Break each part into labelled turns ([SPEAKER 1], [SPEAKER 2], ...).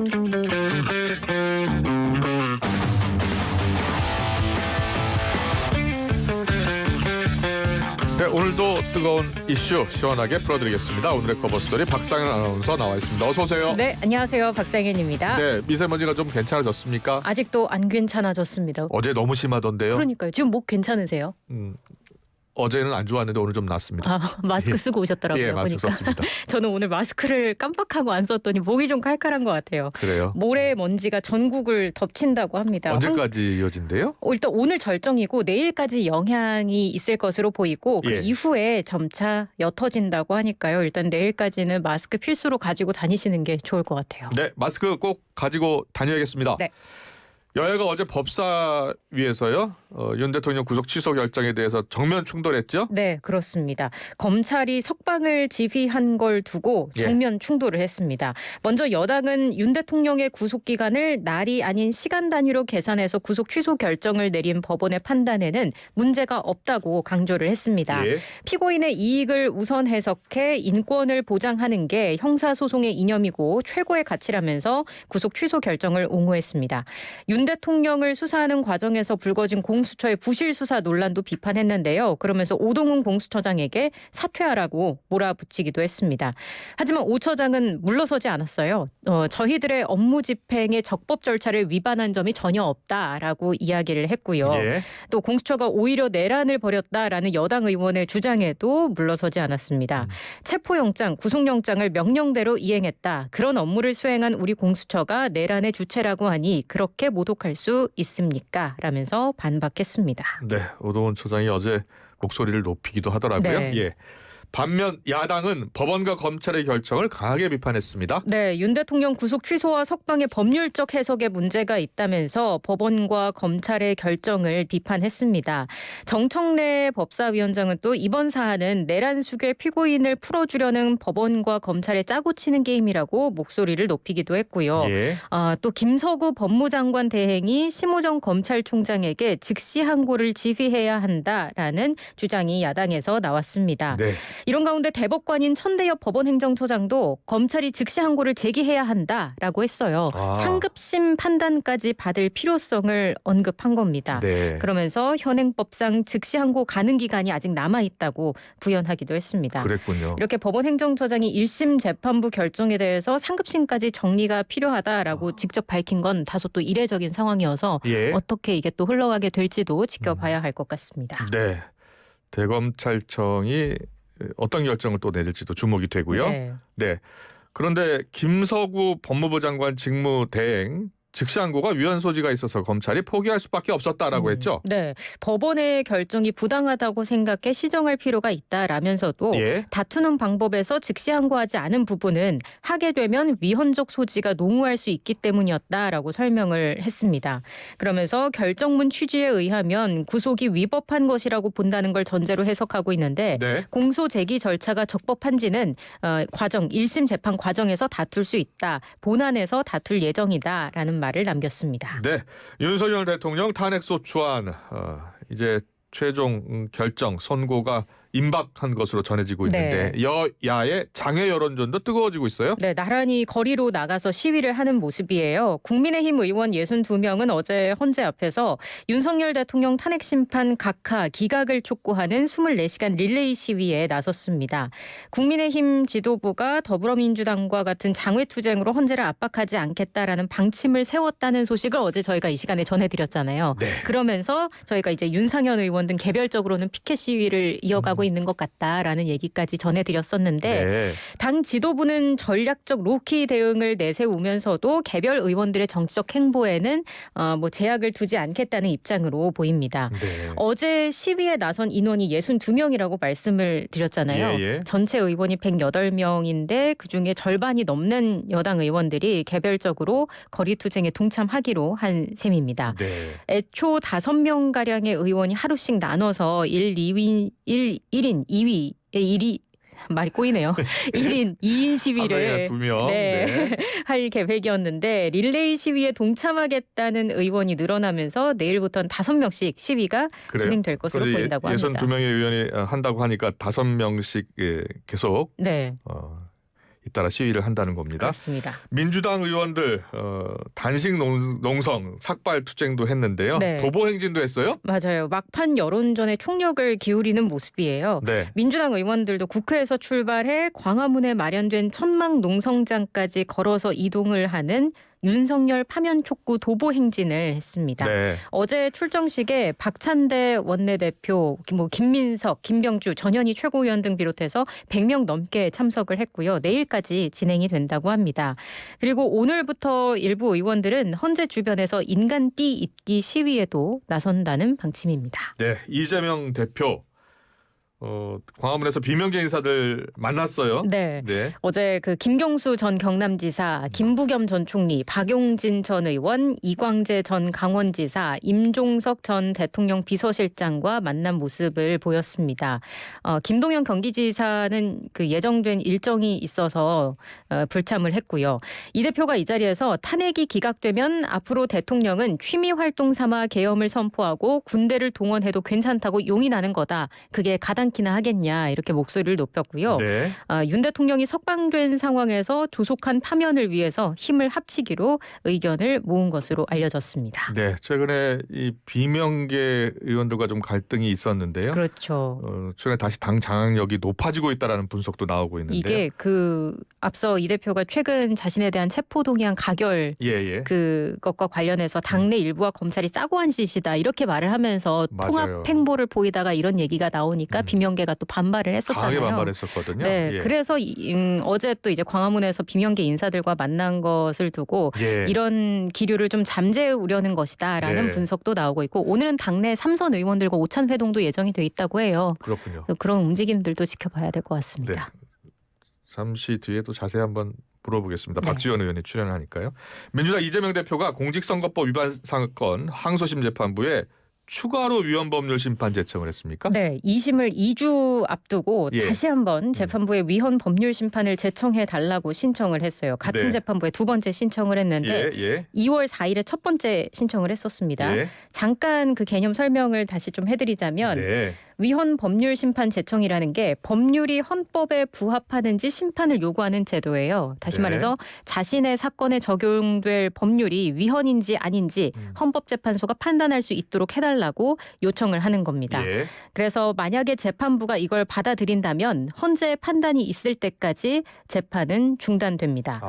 [SPEAKER 1] 네, 오늘도 뜨거운 이슈 시원하게 풀어드리겠습니다. 오늘의 커버스토리 박상현 아나운서 나와 있습니다. 어서 오세요.
[SPEAKER 2] 네, 안녕하세요. 박상현입니다.
[SPEAKER 1] 네, 미세먼지가 좀 괜찮아졌습니까?
[SPEAKER 2] 아직도 안 괜찮아졌습니다.
[SPEAKER 1] 어제 너무 심하던데요.
[SPEAKER 2] 그러니까요. 지금 목 괜찮으세요?
[SPEAKER 1] 어제는 안 좋았는데 오늘 좀 낫습니다.
[SPEAKER 2] 아, 마스크 쓰고 오셨더라고요.
[SPEAKER 1] 예, 마스크
[SPEAKER 2] 보니까.
[SPEAKER 1] 썼습니다.
[SPEAKER 2] 저는 오늘 마스크를 깜빡하고 안 썼더니 목이 좀 칼칼한 것 같아요.
[SPEAKER 1] 그래요?
[SPEAKER 2] 모래먼지가 전국을 덮친다고 합니다.
[SPEAKER 1] 언제까지 이어진대요?
[SPEAKER 2] 일단 오늘 절정이고 내일까지 영향이 있을 것으로 보이고 그
[SPEAKER 1] 예.
[SPEAKER 2] 이후에 점차 옅어진다고 하니까요. 일단 내일까지는 마스크 필수로 가지고 다니시는 게 좋을 것 같아요.
[SPEAKER 1] 네, 마스크 꼭 가지고 다녀야겠습니다.
[SPEAKER 2] 네.
[SPEAKER 1] 여야가 어제 법사위에서요. 윤 대통령 구속 취소 결정에 대해서 정면 충돌했죠?
[SPEAKER 2] 네, 그렇습니다. 검찰이 석방을 지휘한 걸 두고 정면 충돌을 했습니다. 먼저 여당은 윤 대통령의 구속 기간을 날이 아닌 시간 단위로 계산해서 구속 취소 결정을 내린 법원의 판단에는 문제가 없다고 강조를 했습니다.
[SPEAKER 1] 예.
[SPEAKER 2] 피고인의 이익을 우선 해석해 인권을 보장하는 게 형사소송의 이념이고 최고의 가치라면서 구속 취소 결정을 옹호했습니다. 윤 대통령을 수사하는 과정에서 불거진 공수처의 부실 수사 논란도 비판했는데요. 그러면서 오동훈 공수처장에게 사퇴하라고 몰아붙이기도 했습니다. 하지만 오 처장은 물러서지 않았어요. 저희들의 업무 집행의 적법 절차를 위반한 점이 전혀 없다라고 이야기를 했고요.
[SPEAKER 1] 예.
[SPEAKER 2] 또 공수처가 오히려 내란을 벌였다라는 여당 의원의 주장에도 물러서지 않았습니다. 체포영장, 구속영장을 명령대로 이행했다. 그런 업무를 수행한 우리 공수처가 내란의 주체라고 하니 그렇게 모독할 수 있습니까? 라면서 반박했습니다.
[SPEAKER 1] 네, 오동훈 처장이 어제 목소리를 높이기도 하더라고요.
[SPEAKER 2] 네.
[SPEAKER 1] 예. 반면 야당은 법원과 검찰의 결정을 강하게 비판했습니다.
[SPEAKER 2] 네, 윤 대통령 구속 취소와 석방의 법률적 해석에 문제가 있다면서 법원과 검찰의 결정을 비판했습니다. 정청래 법사위원장은 또 이번 사안은 내란 수괴 피고인을 풀어주려는 법원과 검찰의 짜고 치는 게임이라고 목소리를 높이기도 했고요.
[SPEAKER 1] 예.
[SPEAKER 2] 또 김서구 법무장관 대행이 심우정 검찰총장에게 즉시 항고를 지휘해야 한다라는 주장이 야당에서 나왔습니다.
[SPEAKER 1] 네.
[SPEAKER 2] 이런 가운데 대법관인 천대엽 법원행정처장도 검찰이 즉시 항고를 제기해야 한다라고 했어요. 상급심 판단까지 받을 필요성을 언급한 겁니다.
[SPEAKER 1] 네.
[SPEAKER 2] 그러면서 현행법상 즉시 항고 가능 기간이 아직 남아있다고 부연하기도 했습니다.
[SPEAKER 1] 그랬군요.
[SPEAKER 2] 이렇게 법원행정처장이 1심 재판부 결정에 대해서 상급심까지 정리가 필요하다라고 직접 밝힌 건 다소 또 이례적인 상황이어서
[SPEAKER 1] 예.
[SPEAKER 2] 어떻게 이게 또 흘러가게 될지도 지켜봐야 할 것 같습니다.
[SPEAKER 1] 네. 대검찰청이 어떤 결정을 또 내릴지도 주목이 되고요.
[SPEAKER 2] 네.
[SPEAKER 1] 네. 그런데 김서구 법무부 장관 직무대행 즉시항고가 위헌 소지가 있어서 검찰이 포기할 수밖에 없었다라고 했죠.
[SPEAKER 2] 네, 법원의 결정이 부당하다고 생각해 시정할 필요가 있다라면서도
[SPEAKER 1] 예.
[SPEAKER 2] 다투는 방법에서 즉시 항고하지 않은 부분은 하게 되면 위헌적 소지가 농후할 수 있기 때문이었다라고 설명을 했습니다. 그러면서 결정문 취지에 의하면 구속이 위법한 것이라고 본다는 걸 전제로 해석하고 있는데
[SPEAKER 1] 네.
[SPEAKER 2] 공소 제기 절차가 적법한지는 1심 재판 과정에서 다툴 수 있다. 본안에서 다툴 예정이다라는 말을 남겼습니다.
[SPEAKER 1] 네, 윤석열 대통령 탄핵소추안 이제 최종 결정 선고가 임박한 것으로 전해지고 있는데 여야의 장외 여론전도 뜨거워지고 있어요.
[SPEAKER 2] 네, 나란히 거리로 나가서 시위를 하는 모습이에요. 국민의힘 의원 62명은 어제 헌재 앞에서 윤석열 대통령 탄핵 심판 각하 기각을 촉구하는 24시간 릴레이 시위에 나섰습니다. 국민의힘 지도부가 더불어민주당과 같은 장외투쟁으로 헌재를 압박하지 않겠다라는 방침을 세웠다는 소식을 어제 저희가 이 시간에 전해드렸잖아요.
[SPEAKER 1] 네.
[SPEAKER 2] 그러면서 저희가 이제 윤상현 의원 등 개별적으로는 피켓 시위를 이어가고 있는 것 같다라는 얘기까지 전해드렸었는데
[SPEAKER 1] 네.
[SPEAKER 2] 당 지도부는 전략적 로키 대응을 내세우면서도 개별 의원들의 정치적 행보에는 제약을 두지 않겠다는 입장으로 보입니다.
[SPEAKER 1] 네.
[SPEAKER 2] 어제 시위에 나선 인원이 62명이라고 말씀을 드렸잖아요.
[SPEAKER 1] 예.
[SPEAKER 2] 전체 의원이 108명인데 그중에 절반이 넘는 여당 의원들이 개별적으로 거리투쟁에 동참하기로 한 셈입니다.
[SPEAKER 1] 네.
[SPEAKER 2] 애초 5명가량의 의원이 하루씩 나눠서 1인 2위, 1위 말이 꼬이네요. 1인 2인 시위를
[SPEAKER 1] 2명.
[SPEAKER 2] 네. 할 계획이었는데 릴레이 시위에 동참하겠다는 의원이 늘어나면서 내일부터는 5명씩 시위가 진행될 것으로 보인다고 합니다.
[SPEAKER 1] 62명의 의원이 한다고 하니까 5명씩 계속
[SPEAKER 2] 네.
[SPEAKER 1] 잇따라 시위를 한다는 겁니다.
[SPEAKER 2] 그렇습니다.
[SPEAKER 1] 민주당 의원들 단식 농성 삭발 투쟁도 했는데요.
[SPEAKER 2] 네.
[SPEAKER 1] 도보 행진도 했어요?
[SPEAKER 2] 맞아요. 막판 여론전에 총력을 기울이는 모습이에요.
[SPEAKER 1] 네.
[SPEAKER 2] 민주당 의원들도 국회에서 출발해 광화문에 마련된 천막 농성장까지 걸어서 이동을 하는 윤석열 파면 촉구 도보 행진을 했습니다.
[SPEAKER 1] 네.
[SPEAKER 2] 어제 출정식에 박찬대 원내대표, 김민석, 김병주, 전현희 최고위원 등 비롯해서 100명 넘게 참석을 했고요. 내일까지 진행이 된다고 합니다. 그리고 오늘부터 일부 의원들은 헌재 주변에서 인간띠 잇기 시위에도 나선다는 방침입니다.
[SPEAKER 1] 네. 이재명 대표 광화문에서 비명계 인사들 만났어요.
[SPEAKER 2] 네.
[SPEAKER 1] 네.
[SPEAKER 2] 어제 그 김경수 전 경남지사, 김부겸 전 총리, 박용진 전 의원, 이광재 전 강원지사, 임종석 전 대통령 비서실장과 만난 모습을 보였습니다. 김동연 경기지사는 그 예정된 일정이 있어서 불참을 했고요. 이 대표가 이 자리에서 탄핵이 기각되면 앞으로 대통령은 취미 활동 삼아 계엄을 선포하고 군대를 동원해도 괜찮다고 용인하는 거다. 그게 가당키나 하겠냐 이렇게 목소리를 높였고요.
[SPEAKER 1] 네.
[SPEAKER 2] 윤 대통령이 석방된 상황에서 조속한 파면을 위해서 힘을 합치기로 의견을 모은 것으로 알려졌습니다.
[SPEAKER 1] 네. 최근에 이 비명계 의원들과 좀 갈등이 있었는데요.
[SPEAKER 2] 그렇죠.
[SPEAKER 1] 최근에 다시 당 장악력이 높아지고 있다라는 분석도 나오고 있는데요.
[SPEAKER 2] 이게 앞서 이 대표가 최근 자신에 대한 체포동의안 가결
[SPEAKER 1] 예.
[SPEAKER 2] 그것과 관련해서 당내 일부와 검찰이 짜고 한 짓이다 이렇게 말을 하면서
[SPEAKER 1] 맞아요.
[SPEAKER 2] 통합 행보를 보이다가 이런 얘기가 나오니까 비명계가 또 반발을 했었잖아요.
[SPEAKER 1] 강하게 반발했었거든요.
[SPEAKER 2] 네,
[SPEAKER 1] 예.
[SPEAKER 2] 그래서 어제 또 이제 광화문에서 비명계 인사들과 만난 것을 두고
[SPEAKER 1] 예.
[SPEAKER 2] 이런 기류를 좀 잠재우려는 것이다라는
[SPEAKER 1] 네.
[SPEAKER 2] 분석도 나오고 있고 오늘은 당내 3선 의원들과 오찬 회동도 예정이 돼 있다고 해요.
[SPEAKER 1] 그렇군요.
[SPEAKER 2] 그런 움직임들도 지켜봐야 될 것 같습니다.
[SPEAKER 1] 네. 잠시 뒤에 또 자세히 한번 물어보겠습니다.
[SPEAKER 2] 네.
[SPEAKER 1] 박지원 의원이 출연하니까요. 민주당 이재명 대표가 공직선거법 위반 사건 항소심 재판부에 추가로 위헌법률 심판 제청을 했습니까?
[SPEAKER 2] 네, 2심을 2주 앞두고
[SPEAKER 1] 예.
[SPEAKER 2] 다시 한번 재판부에 위헌 법률 심판을 제청해 달라고 신청을 했어요. 같은
[SPEAKER 1] 네.
[SPEAKER 2] 재판부에 두 번째 신청을 했는데
[SPEAKER 1] 예.
[SPEAKER 2] 2월 4일에 첫 번째 신청을 했었습니다.
[SPEAKER 1] 예.
[SPEAKER 2] 잠깐 그 개념 설명을 다시 좀 해드리자면
[SPEAKER 1] 네.
[SPEAKER 2] 위헌 법률 심판 제청이라는 게 법률이 헌법에 부합하는지 심판을 요구하는 제도예요. 다시
[SPEAKER 1] 네.
[SPEAKER 2] 말해서 자신의 사건에 적용될 법률이 위헌인지 아닌지 헌법재판소가 판단할 수 있도록 해달라고 요청을 하는 겁니다.
[SPEAKER 1] 예.
[SPEAKER 2] 그래서 만약에 재판부가 이걸 받아들인다면 헌재 판단이 있을 때까지 재판은 중단됩니다.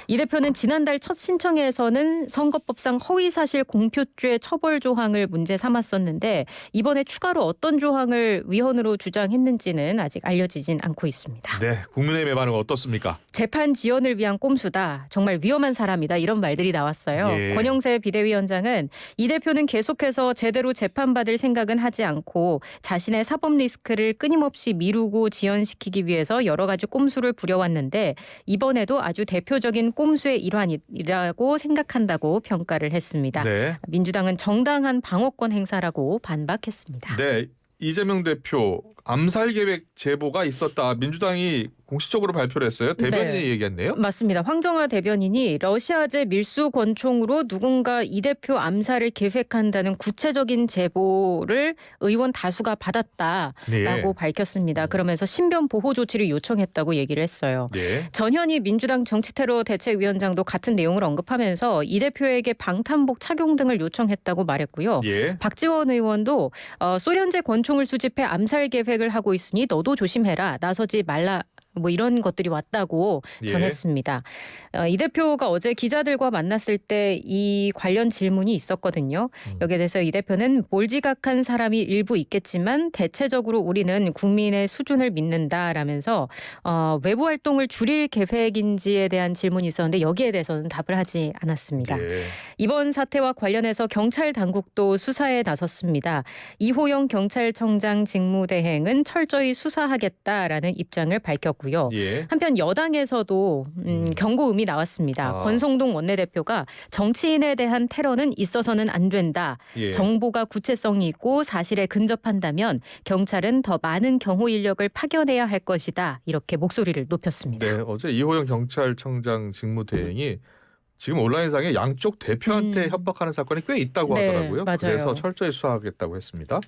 [SPEAKER 2] 이 대표는 지난달 첫 신청에서는 선거법상 허위사실 공표죄 처벌 조항을 문제 삼았었는데 이번에 추가로 어떤 조항을 위헌으로 주장했는지는 아직 알려지진 않고 있습니다.
[SPEAKER 1] 네. 국민의힘의 반응은 어떻습니까?
[SPEAKER 2] 재판 지연을 위한 꼼수다. 정말 위험한 사람이다. 이런 말들이 나왔어요.
[SPEAKER 1] 예.
[SPEAKER 2] 권영세 비대위원장은 이 대표는 계속해서 제대로 재판받을 생각은 하지 않고 자신의 사법 리스크를 끊임없이 미루고 지연시키기 위해서 여러 가지 꼼수를 부려왔는데 이번에도 아주 대표적인 꼼수의 일환이라고 생각한다고 평가를 했습니다.
[SPEAKER 1] 네.
[SPEAKER 2] 민주당은 정당한 방어권 행사라고 반박했습니다.
[SPEAKER 1] 네. 이재명 대표 암살 계획 제보가 있었다. 민주당이 공식적으로 발표를 했어요. 대변인이
[SPEAKER 2] 네.
[SPEAKER 1] 얘기했네요.
[SPEAKER 2] 맞습니다. 황정화 대변인이 러시아제 밀수 권총으로 누군가 이 대표 암살을 계획한다는 구체적인 제보를 의원 다수가 받았다라고
[SPEAKER 1] 네.
[SPEAKER 2] 밝혔습니다. 그러면서 신변 보호 조치를 요청했다고 얘기를 했어요.
[SPEAKER 1] 네.
[SPEAKER 2] 전현희 민주당 정치테러 대책위원장도 같은 내용을 언급하면서 이 대표에게 방탄복 착용 등을 요청했다고 말했고요.
[SPEAKER 1] 예.
[SPEAKER 2] 박지원 의원도 소련제 권총을 수집해 암살 계획을 하고 있으니 너도 조심해라. 나서지 말라. 뭐 이런 것들이 왔다고
[SPEAKER 1] 예.
[SPEAKER 2] 전했습니다. 이 대표가 어제 기자들과 만났을 때 이 관련 질문이 있었거든요. 여기에 대해서 이 대표는 몰지각한 사람이 일부 있겠지만 대체적으로 우리는 국민의 수준을 믿는다라면서 외부 활동을 줄일 계획인지에 대한 질문이 있었는데 여기에 대해서는 답을 하지 않았습니다.
[SPEAKER 1] 예.
[SPEAKER 2] 이번 사태와 관련해서 경찰 당국도 수사에 나섰습니다. 이호영 경찰청장 직무대행은 철저히 수사하겠다라는 입장을 밝혔고요.
[SPEAKER 1] 예.
[SPEAKER 2] 한편 여당에서도 경고음이 나왔습니다. 권성동 원내대표가 정치인에 대한 테러는 있어서는 안 된다.
[SPEAKER 1] 예.
[SPEAKER 2] 정보가 구체성이 있고 사실에 근접한다면 경찰은 더 많은 경호 인력을 파견해야 할 것이다. 이렇게 목소리를 높였습니다.
[SPEAKER 1] 네. 어제 이호영 경찰청장 직무대행이 지금 온라인상에 양쪽 대표한테 협박하는 사건이 꽤 있다고
[SPEAKER 2] 네,
[SPEAKER 1] 하더라고요.
[SPEAKER 2] 맞아요.
[SPEAKER 1] 그래서 철저히 수사하겠다고 했습니다.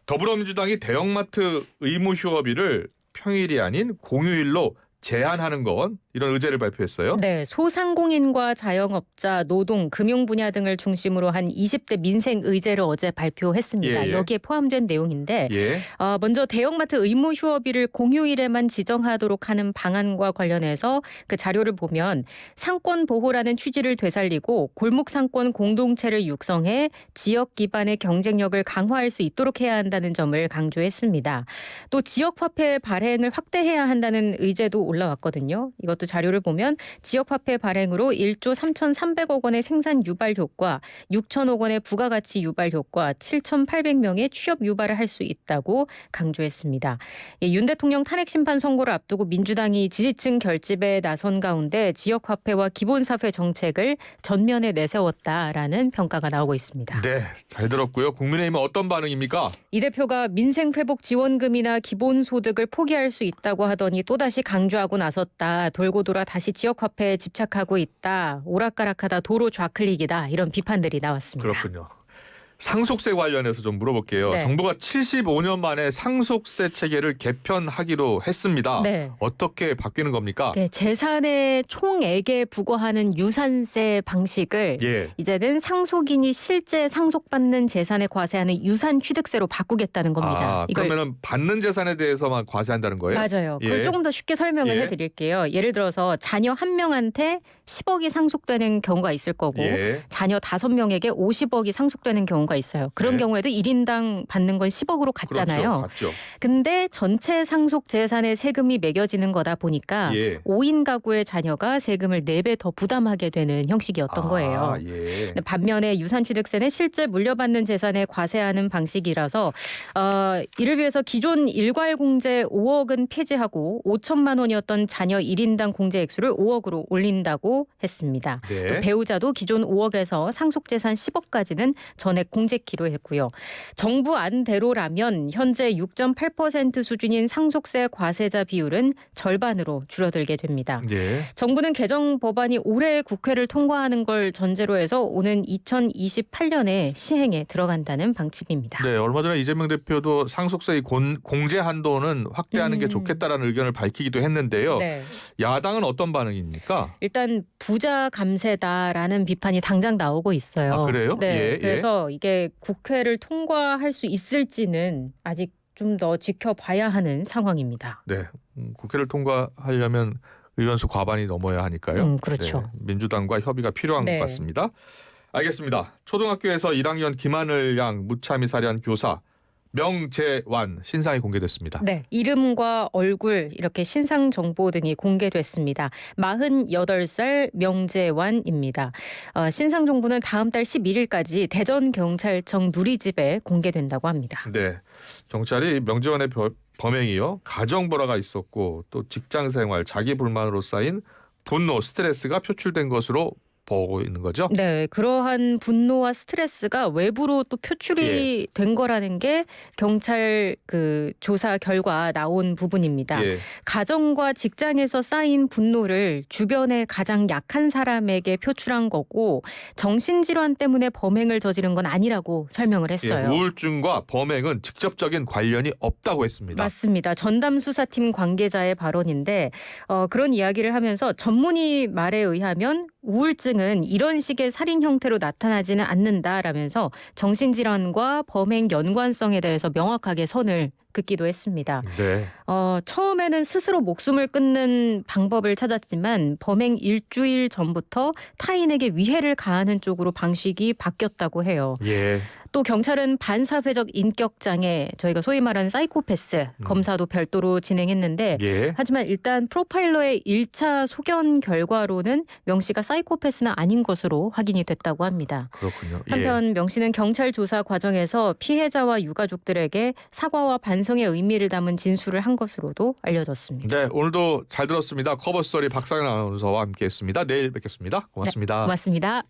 [SPEAKER 1] 더불어민주당이 대형마트 의무 휴업일을 평일이 아닌 공휴일로 제한하는 건 이런 의제를 발표했어요.
[SPEAKER 2] 네, 소상공인과 자영업자, 노동, 금융 분야 등을 중심으로 한 20대 민생 의제를 어제 발표했습니다.
[SPEAKER 1] 예, 예.
[SPEAKER 2] 여기에 포함된 내용인데
[SPEAKER 1] 예.
[SPEAKER 2] 먼저 대형마트 의무 휴업일을 공휴일에만 지정하도록 하는 방안과 관련해서 그 자료를 보면 상권 보호라는 취지를 되살리고 골목 상권 공동체를 육성해 지역 기반의 경쟁력을 강화할 수 있도록 해야 한다는 점을 강조했습니다. 또 지역 화폐 발행을 확대해야 한다는 의제도 올라왔거든요. 이것도 자료를 보면 지역 화폐 발행으로 1조 3,300억 원의 생산 유발 효과, 6천억 원의 부가가치 유발 효과, 7,800명의 취업 유발을 할 수 있다고 강조했습니다. 윤 대통령 탄핵 심판 선고를 앞두고 민주당이 지지층 결집에 나선 가운데 지역 화폐와 기본사회 정책을 전면에 내세웠다라는 평가가 나오고 있습니다.
[SPEAKER 1] 네, 잘 들었고요. 국민의힘은 어떤 반응입니까?
[SPEAKER 2] 이 대표가 민생회복 지원금이나 기본소득을 포기할 수 있다고 하더니 또다시 강조하고 나섰다. 돌고 돌아 다시 지역화폐에 집착하고 있다. 오락가락하다 도로 좌클릭이다. 이런 비판들이 나왔습니다.
[SPEAKER 1] 그렇군요. 상속세 관련해서 좀 물어볼게요.
[SPEAKER 2] 네.
[SPEAKER 1] 정부가 75년 만에 상속세 체계를 개편하기로 했습니다.
[SPEAKER 2] 네.
[SPEAKER 1] 어떻게 바뀌는 겁니까?
[SPEAKER 2] 네, 재산의 총액에 부과하는 유산세 방식을
[SPEAKER 1] 예.
[SPEAKER 2] 이제는 상속인이 실제 상속받는 재산에 과세하는 유산 취득세로 바꾸겠다는 겁니다.
[SPEAKER 1] 그러면은 받는 재산에 대해서만 과세한다는 거예요?
[SPEAKER 2] 맞아요. 그걸
[SPEAKER 1] 예.
[SPEAKER 2] 조금 더 쉽게 설명을
[SPEAKER 1] 예.
[SPEAKER 2] 해드릴게요. 예를 들어서 자녀 한 명한테 10억이 상속되는 경우가 있을 거고
[SPEAKER 1] 예.
[SPEAKER 2] 자녀 5명에게 50억이 상속되는 경우가 있어요. 그런
[SPEAKER 1] 예.
[SPEAKER 2] 경우에도 1인당 받는 건 10억으로 갔잖아요.
[SPEAKER 1] 그렇죠. 같죠.
[SPEAKER 2] 근데 전체 상속 재산에 세금이 매겨지는 거다 보니까
[SPEAKER 1] 예.
[SPEAKER 2] 5인 가구의 자녀가 세금을 4배 더 부담하게 되는 형식이었던 거예요.
[SPEAKER 1] 예.
[SPEAKER 2] 근데 반면에 유산취득세는 실제 물려받는 재산에 과세하는 방식이라서 이를 위해서 기존 일괄공제 5억은 폐지하고 5천만 원이었던 자녀 1인당 공제 액수를 5억으로 올린다고 했습니다.
[SPEAKER 1] 네.
[SPEAKER 2] 또 배우자도 기존 5억에서 상속재산 10억까지는 전액 공제키로 했고요. 정부 안대로라면 현재 6.8% 수준인 상속세 과세자 비율은 절반으로 줄어들게 됩니다.
[SPEAKER 1] 예.
[SPEAKER 2] 정부는 개정 법안이 올해 국회를 통과하는 걸 전제로 해서 오는 2028년에 시행에 들어간다는 방침입니다.
[SPEAKER 1] 네, 얼마 전에 이재명 대표도 상속세의 공제 한도는 확대하는 게 좋겠다라는 의견을 밝히기도 했는데요.
[SPEAKER 2] 네.
[SPEAKER 1] 야당은 어떤 반응입니까?
[SPEAKER 2] 일단 부자 감세다라는 비판이 당장 나오고 있어요.
[SPEAKER 1] 아, 그래요?
[SPEAKER 2] 네.
[SPEAKER 1] 예, 예.
[SPEAKER 2] 그래서 이게 국회를 통과할 수 있을지는 아직 좀 더 지켜봐야 하는 상황입니다.
[SPEAKER 1] 네, 국회를 통과하려면 의원수 과반이 넘어야 하니까요.
[SPEAKER 2] 그렇죠.
[SPEAKER 1] 네, 민주당과 협의가 필요한
[SPEAKER 2] 네.
[SPEAKER 1] 것 같습니다. 알겠습니다. 초등학교에서 1학년 김하늘 양 무참히 살해한 교사 명재완 신상이 공개됐습니다.
[SPEAKER 2] 네, 이름과 얼굴 이렇게 신상 정보 등이 공개됐습니다. 48살 명재완입니다. 신상 정보는 다음 달 11일까지 대전경찰청 누리집에 공개된다고 합니다.
[SPEAKER 1] 네, 경찰이 명재완의 범행이요 가정 불화가 있었고 또 직장 생활, 자기 불만으로 쌓인 분노, 스트레스가 표출된 것으로 보고 있는 거죠.
[SPEAKER 2] 네, 그러한 분노와 스트레스가 외부로 또 표출이 된 거라는 게 경찰 그 조사 결과 나온 부분입니다.
[SPEAKER 1] 예.
[SPEAKER 2] 가정과 직장에서 쌓인 분노를 주변의 가장 약한 사람에게 표출한 거고 정신질환 때문에 범행을 저지른 건 아니라고 설명을 했어요.
[SPEAKER 1] 우울증과 범행은 직접적인 관련이 없다고 했습니다.
[SPEAKER 2] 맞습니다. 전담수사팀 관계자의 발언인데 그런 이야기를 하면서 전문의 말에 의하면 우울증은 이런 식의 살인 형태로 나타나지는 않는다라면서 정신질환과 범행 연관성에 대해서 명확하게 선을 긋기도 했습니다.
[SPEAKER 1] 네.
[SPEAKER 2] 처음에는 스스로 목숨을 끊는 방법을 찾았지만 범행 일주일 전부터 타인에게 위해를 가하는 쪽으로 방식이 바뀌었다고 해요.
[SPEAKER 1] 예.
[SPEAKER 2] 또 경찰은 반사회적 인격장애, 저희가 소위 말하는 사이코패스 검사도 별도로 진행했는데
[SPEAKER 1] 예.
[SPEAKER 2] 하지만 일단 프로파일러의 1차 소견 결과로는 명 씨가 사이코패스는 아닌 것으로 확인이 됐다고 합니다.
[SPEAKER 1] 그렇군요.
[SPEAKER 2] 한편 명 씨는 경찰 조사 과정에서 피해자와 유가족들에게 사과와 반성의 의미를 담은 진술을 한 것으로도 알려졌습니다.
[SPEAKER 1] 네, 오늘도 잘 들었습니다. 커버스토리 박상현 아나운서와 함께했습니다. 내일 뵙겠습니다. 고맙습니다.
[SPEAKER 2] 고맙습니다.